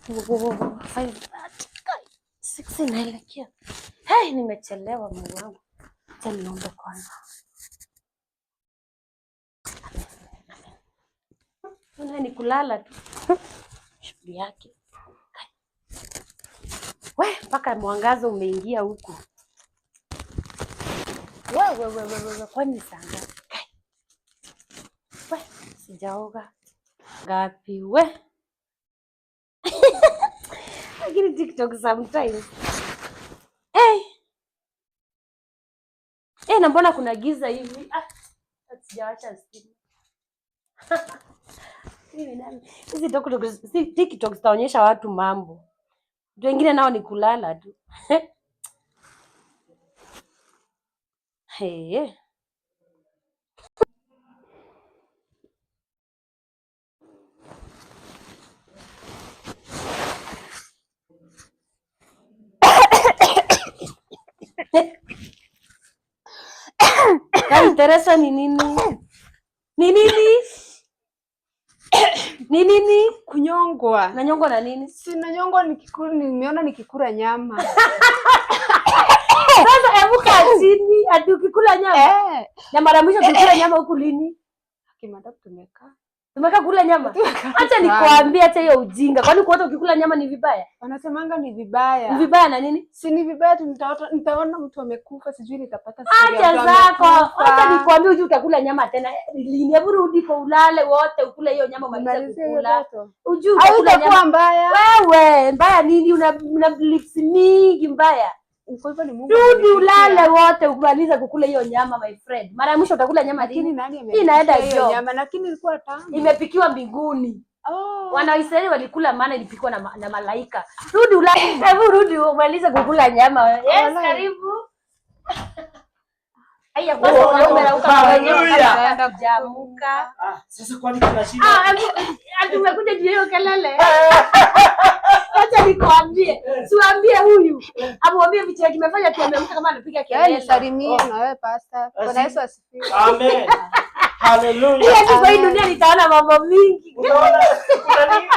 6 inaelekea. Hey, nimechelewa Mungu wangu. Acha niombe kwanza. Ni kulala tu. Shughuli yake. Mpaka mwangaza umeingia huku. Wewe kwani saa ngapi? Sijaoga. Ngapi we? Lakini TikTok sometimes. Na mbona kuna giza hivi? Sijawasha simu. Hizi TikTok zitaonyesha watu mambo. Watu wengine nao ni kulala tu. Hey. Teresa ni nini? Ni nini? Ni nini? Kunyongwa. Nanyongwa na nini? Si nanyongwa nimeona nikikula nyama. Sasa hebu kaa chini, ati ukikula nyama. Na mara mwisho ukikula nyama huku lini? Kimadapo tumekaa. Tumekaa kula nyama. Acha nikwambie acha hiyo ujinga. Kwani kuota ukikula nyama ni vibaya? Wanasemanga ni vibaya. Ni vibaya na nini? Si ni vibaya tu nitaona mtu amekufa sijui nitapata siri. Acha zako. Acha nikwambie uje utakula nyama tena. Lini hebu rudi kwa ulale wote ukule hiyo nyama umalize kukula. Uje utakula nyama mbaya. Wewe, mbaya nini una lips mingi mbaya? Kwa hivyo ni Mungu. Rudi ulale wote umalize kukula hiyo nyama my friend. Mara ya mwisho utakula nyama lakini nani inaenda hiyo nyama lakini ilikuwa tamu. Imepikiwa mbinguni. Wanaisraeli walikula maana ilipikiwa na malaika. Rudi ulale, hebu rudi umalize kukula nyama. Yes, karibu. Haya basi umerauka wenyewe unaenda kujamuka. Sasa kwani kuna shida? Tumekuja juu hiyo kelele. Acha nikwambie. Siwaambie huyu. Amwambie vitu kimefanya kiamemka kama anapiga kelele. Salimia na wewe pastor. Bwana Yesu asifiwe. Amen. Hallelujah. Kwa hii dunia nitaona mambo mingi. Unaona kuna nini?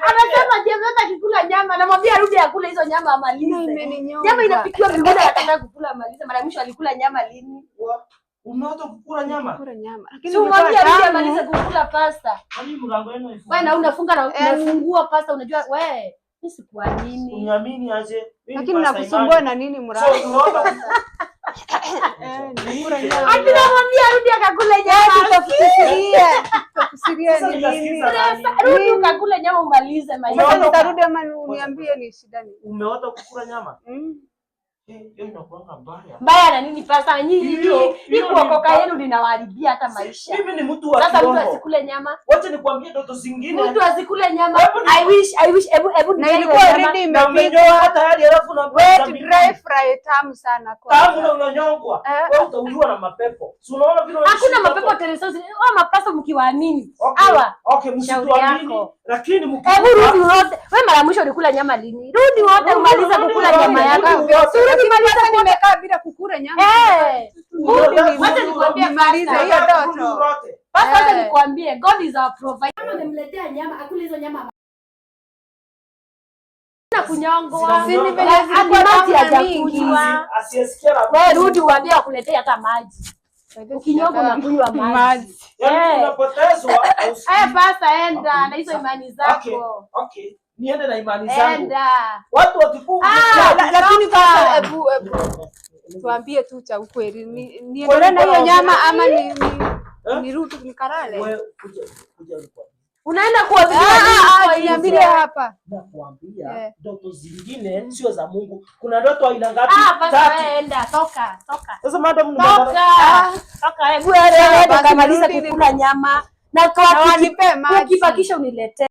Anasema Jembe akikula nyama namwambia arudi akule hizo nyama amalize. Nyama inapikiwa mbinguni anataka kukula amalize. Mara mwisho alikula nyama lini? Umeanza kukula nyama? Kula nyama. Lakini umwambia arudi amalize kukula pasta. Kwani mlango wenu ifungue? Wewe na unafunga na unafungua pasta unajua wewe mimi sikuamini. Uniamini aje? Lakini nakusumbua na nini mradi? Atinamwambia rudi akakule nyama. Takusiria ni nini? Rudi ukakule nyama umalize maisha. Sasa nitarudi ama uniambie ni shida nini? Umeota kukula nyama? Hiyo inakuanga mbaya. Mbaya na nini pasta nyinyi hii kuokoka yenu linawaharibia hata maisha. Mimi ni mtu wa kiroho. Sasa mtu asikule nyama. Wacha nikwambie ndoto zingine. Mtu asikule nyama. I wish ebu na ilikuwa ready imepikwa tayari alafu na wet dry fry tamu sana kwa. Tamu na unanyongwa. Wewe utauliwa na mapepo. Si unaona vile hakuna mapepo Teresosi. Wao mapasta mkiwaamini. Hawa. Okay, msituamini. Lakini hebu rudi wote. Wewe mara mwisho ulikula nyama lini? Rudi wote umalize kukula nyama yako. Sasa nimekaa bila kukula nyama. Wacha nikwambie malize hiyo ndoto. Basi wacha nikwambie God is our provider. Kama nimemletea nyama, akule hizo nyama. Na kunyongwa. Si nimeletea hajakunywa. Asiyesikia la. Wewe rudi uambie akuletee hata maji. Ukinyongwa na kunywa maji. Unapotezwa. Pasta enda na hizo imani zako. Okay. Niende na imani zangu. Enda. Watu wakikufa. Lakini kama ebu tuambie tu cha ukweli. Niende na hiyo nyama ama ni rudi nikarale? Wewe kuja unaenda kuambia niambie hapa. Nakuambia ndoto zingine sio za Mungu. Kuna ndoto aina ngapi? Tatu. Enda toka. Sasa madam toka hebu enda kamaliza kukula nyama na kwa nipe maji. Ukibakisha uniletee.